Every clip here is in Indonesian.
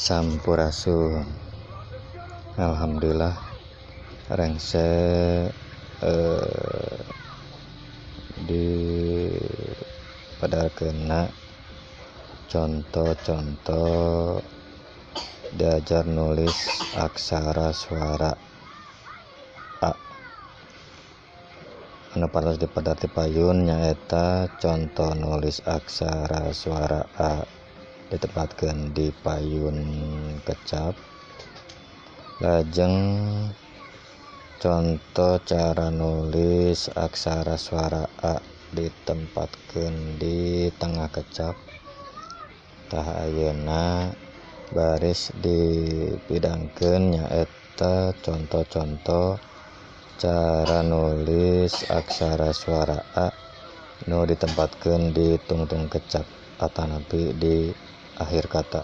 Sampurasun. Alhamdulillah rengse di pada kena contoh-contoh diajar nulis aksara suara A. Anu paras dipadati payun nyaeta contoh nulis aksara suara A ditempatkan di payun kecap. Lajeng contoh cara nulis aksara suara A ditempatkan di tengah kecap. Tah ayeuna baris dipidangkeun nyaeta contoh-contoh cara nulis aksara suara A nu ditempatkan di tungtung kecap atanapi di akhir kata.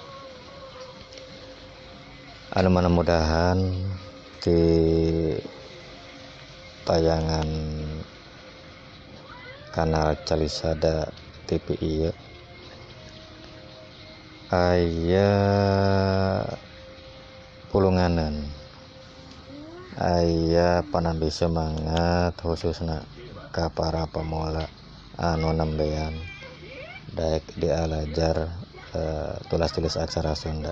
Anu mudah-mudahan di tayangan kanal Calisada TV ieu aya pulunganan, aya panambi semangat khususna ka para pemula anu nembean daek dialajar tulis aksara Sunda.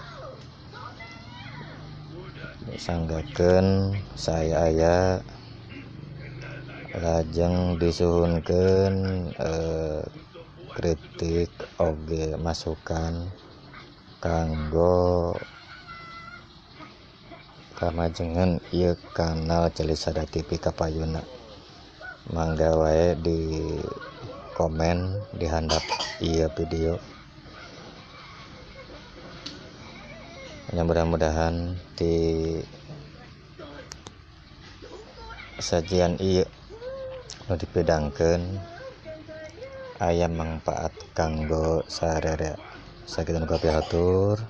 Sanggakeun saya aya lajeng disuhunkeun kritik oge masukan kanggo kamajengan ieu kanal Calisada TV kapayuna. Mangga wae di komen di handap ieu video. Mudah-mudahan di sajian ieu nu dipidangkeun aya manfaat kanggo sararea. Sakitu nu kapihatur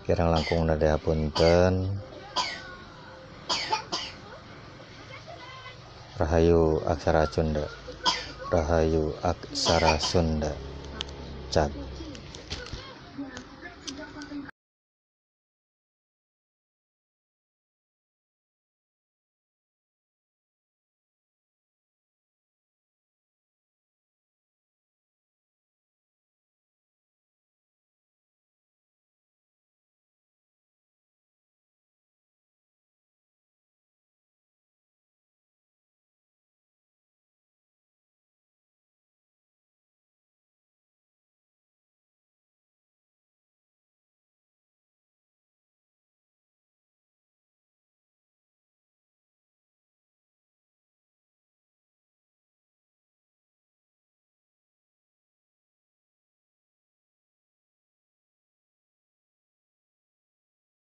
kirang langkung nadahapunten. Rahayu aksara Sunda. Rahayu aksara Sunda. Cak.